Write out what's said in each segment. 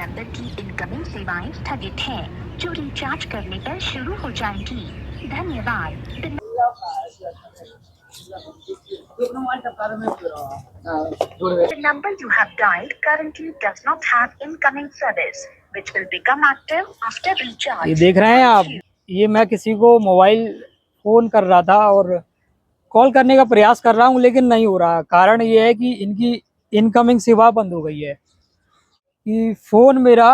Number की incoming सेवाएं स्थगित हैं, जो रिचार्ज करने पर शुरू हो जाएंगी। धन्यवाद। The number you have dialed currently does not have incoming service, which will become active after recharge. ये देख रहे हैं आप, ये मैं किसी को मोबाइल फ़ोन कर रहा था और कॉल करने का प्रयास कर रहा हूँ, लेकिन नहीं हो रहा। कारण ये है कि इनकी इनकमिंग सेवा बंद हो गई है कि फ़ोन मेरा,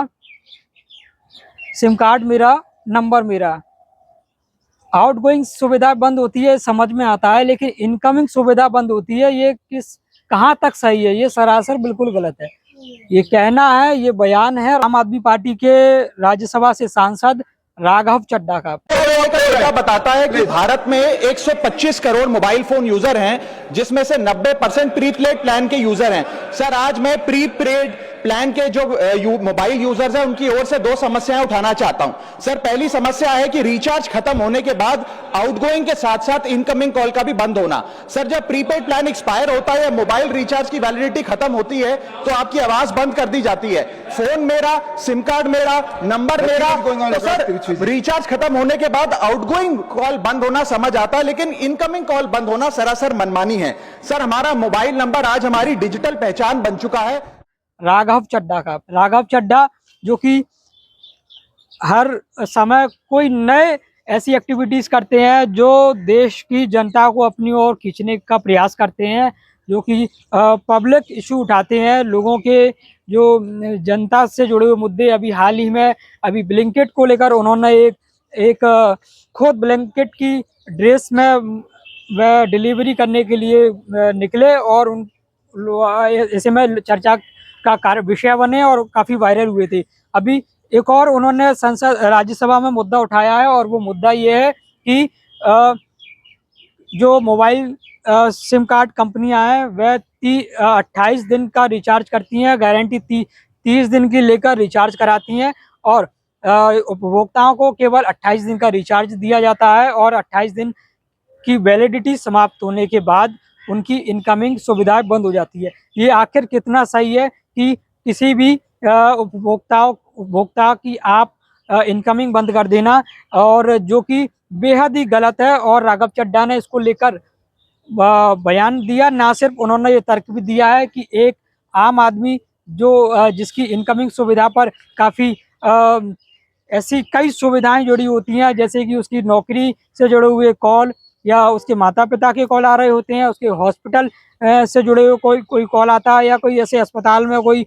सिम कार्ड मेरा, नंबर मेरा, आउटगोइंग सुविधा बंद होती है, समझ में आता है, लेकिन इनकमिंग सुविधा बंद होती है। ये कहाँ तक सही है? ये सरासर बिल्कुल गलत है। ये कहना है, ये बयान है आम आदमी पार्टी के राज्यसभा से सांसद राघव चड्ढा का। डेटा बताता है कि भारत में 125 करोड़ मोबाइल फोन यूजर हैं, जिसमें से 90% प्रीपेड प्लान के यूजर हैं। सर, आज मैं प्रीपेड प्लान के जो मोबाइल यूजर्स हैं उनकी ओर से दो समस्याएं उठाना चाहता हूं। सर, पहली समस्या है कि रिचार्ज खत्म होने के बाद आउटगोइंग के साथ साथ इनकमिंग कॉल का भी बंद होना। सर, जब प्रीपेड प्लान एक्सपायर होता है या मोबाइल रिचार्ज की वैलिडिटी खत्म होती है तो आपकी आवाज बंद कर दी जाती है। फोन मेरा, सिम कार्ड मेरा, नंबर मेरा, तो सर रिचार्ज खत्म होने के बाद आउटगोइंग कॉल बंद होना समझ आता है, लेकिन इनकमिंग कॉल बंद होना सरासर मनमानी है। सर, हमारा मोबाइल नंबर आज हमारी डिजिटल पहचान बन चुका है। राघव चड्ढा का, राघव चड्ढा जो कि हर समय कोई नए ऐसी एक्टिविटीज़ करते हैं जो देश की जनता को अपनी ओर खींचने का प्रयास करते हैं, जो कि पब्लिक इशू उठाते हैं, लोगों के जो जनता से जुड़े हुए मुद्दे। अभी हाल ही में अभी ब्लिंकिट को लेकर उन्होंने एक खुद ब्लिंकिट की ड्रेस में वह डिलीवरी करने के लिए निकले और उन ऐसे में चर्चा का कार्य विषय बने और काफ़ी वायरल हुए थे। अभी एक और उन्होंने संसद राज्यसभा में मुद्दा उठाया है और वो मुद्दा ये है कि जो मोबाइल सिम कार्ड कंपनियां हैं वह 28 दिन का रिचार्ज करती हैं, गारंटी 30 दिन की लेकर रिचार्ज कराती हैं और उपभोक्ताओं को केवल 28 दिन का रिचार्ज दिया जाता है और 28 दिन की वैलिडिटी समाप्त होने के बाद उनकी इनकमिंग सुविधाएं बंद हो जाती है। ये आखिर कितना सही है कि किसी भी उपभोक्ता की आप इनकमिंग बंद कर देना, और जो कि बेहद ही गलत है। और राघव चड्ढा ने इसको लेकर बयान दिया, ना सिर्फ उन्होंने ये तर्क भी दिया है कि एक आम आदमी जो जिसकी इनकमिंग सुविधा पर काफ़ी ऐसी कई सुविधाएं जुड़ी होती हैं, जैसे कि उसकी नौकरी से जुड़े हुए कॉल या उसके माता पिता के कॉल आ रहे होते हैं, उसके हॉस्पिटल से जुड़े हुए कोई कॉल आता है, या कोई ऐसे अस्पताल में कोई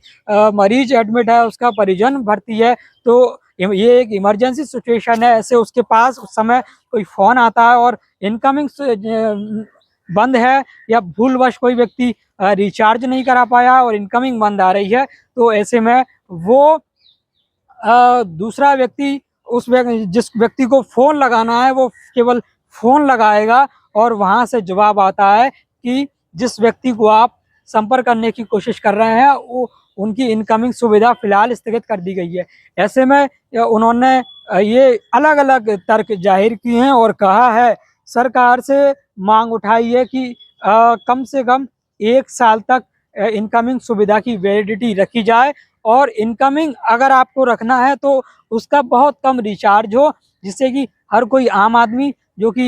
मरीज एडमिट है, उसका परिजन भर्ती है, तो ये एक इमरजेंसी सिचुएशन है, ऐसे उसके पास उस समय कोई फ़ोन आता है और इनकमिंग बंद है या भूलवश कोई व्यक्ति रिचार्ज नहीं करा पाया और इनकमिंग बंद आ रही है, तो ऐसे में वो दूसरा व्यक्ति जिस व्यक्ति को फ़ोन लगाना है वो केवल फ़ोन लगाएगा और वहाँ से जवाब आता है कि जिस व्यक्ति को आप संपर्क करने की कोशिश कर रहे हैं वो उनकी इनकमिंग सुविधा फ़िलहाल स्थगित कर दी गई है। ऐसे में उन्होंने ये अलग अलग तर्क जाहिर किए हैं और कहा है, सरकार से मांग उठाई है कि कम से कम 1 साल तक इनकमिंग सुविधा की वैलिडिटी रखी जाए और इनकमिंग अगर आपको रखना है तो उसका बहुत कम रिचार्ज हो, जिससे कि हर कोई आम आदमी जो कि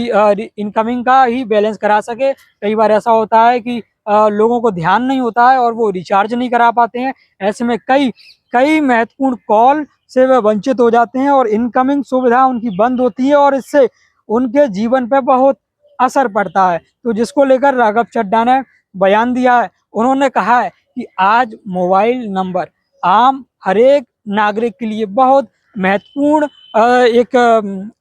इनकमिंग का ही बैलेंस करा सके। कई बार ऐसा होता है कि लोगों को ध्यान नहीं होता है और वो रिचार्ज नहीं करा पाते हैं, ऐसे में कई महत्वपूर्ण कॉल से वे वंचित हो जाते हैं और इनकमिंग सुविधा उनकी बंद होती है और इससे उनके जीवन पर बहुत असर पड़ता है। तो जिसको लेकर राघव चड्ढा ने बयान दिया है, उन्होंने कहा है कि आज मोबाइल नंबर आम हर एक नागरिक के लिए बहुत महत्वपूर्ण एक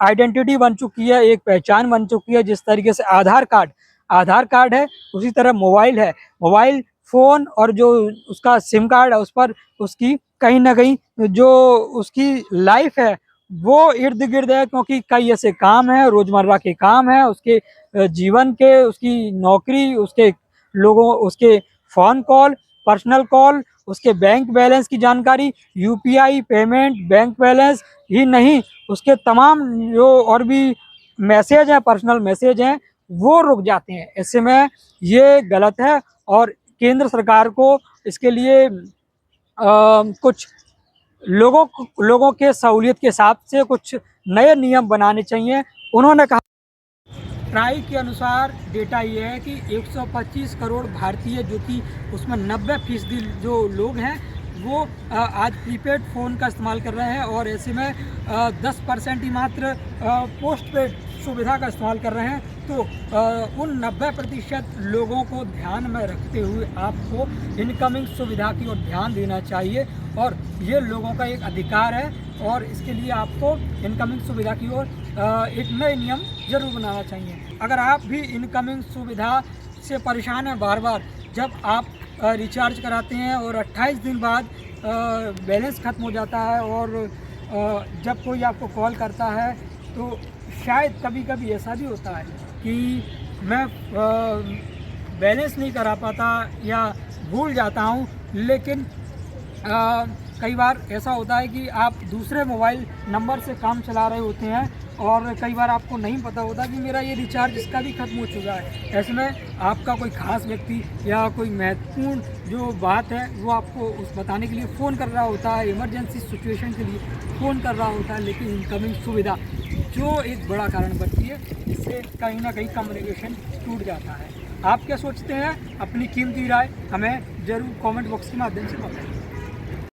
आइडेंटिटी बन चुकी है, एक पहचान बन चुकी है। जिस तरीके से आधार कार्ड है, उसी तरह मोबाइल है। मोबाइल फ़ोन और जो उसका सिम कार्ड है उस पर उसकी कहीं ना कहीं जो उसकी लाइफ है वो इर्द गिर्द है, क्योंकि कई ऐसे काम हैं, रोज़मर्रा के काम हैं उसके जीवन के, उसकी नौकरी, उसके फ़ोन कॉल, पर्सनल कॉल, उसके बैंक बैलेंस की जानकारी, यूपीआई पेमेंट, बैंक बैलेंस ही नहीं, उसके तमाम जो और भी मैसेज हैं, पर्सनल मैसेज हैं, वो रुक जाते हैं। ऐसे में ये गलत है और केंद्र सरकार को इसके लिए कुछ लोगों के सहूलियत के हिसाब से कुछ नए नियम बनाने चाहिए। उन्होंने कहा ट्राई के अनुसार डेटा ये है कि 125 करोड़ भारतीय, जो कि उसमें 90% जो लोग हैं वो आज प्रीपेड फ़ोन का इस्तेमाल कर रहे हैं और ऐसे में 10% ही मात्र पोस्ट पेड सुविधा का इस्तेमाल कर रहे हैं। तो उन 90% लोगों को ध्यान में रखते हुए आपको इनकमिंग सुविधा की ओर ध्यान देना चाहिए और ये लोगों का एक अधिकार है और इसके लिए आपको इनकमिंग सुविधा की ओर एक नए नियम जरूर बनाना चाहिए। अगर आप भी इनकमिंग सुविधा से परेशान हैं, बार बार जब आप रिचार्ज कराते हैं और 28 दिन बाद बैलेंस ख़त्म हो जाता है और जब कोई आपको कॉल करता है तो शायद कभी कभी ऐसा भी होता है कि मैं बैलेंस नहीं करा पाता या भूल जाता हूं, लेकिन कई बार ऐसा होता है कि आप दूसरे मोबाइल नंबर से काम चला रहे होते हैं और कई बार आपको नहीं पता होता कि मेरा ये रिचार्ज इसका भी ख़त्म हो चुका है। ऐसे में आपका कोई ख़ास व्यक्ति या कोई महत्वपूर्ण जो बात है वो आपको उस बताने के लिए फ़ोन कर रहा होता है, इमरजेंसी सिचुएशन के लिए फ़ोन कर रहा होता है, लेकिन इनकमिंग सुविधा जो एक बड़ा कारण बनती है, इससे कहीं ना कहीं कम्युनिकेशन टूट जाता है। आप क्या सोचते हैं? अपनी कीमती राय हमें ज़रूर कमेंट बॉक्स के माध्यम से बताएं।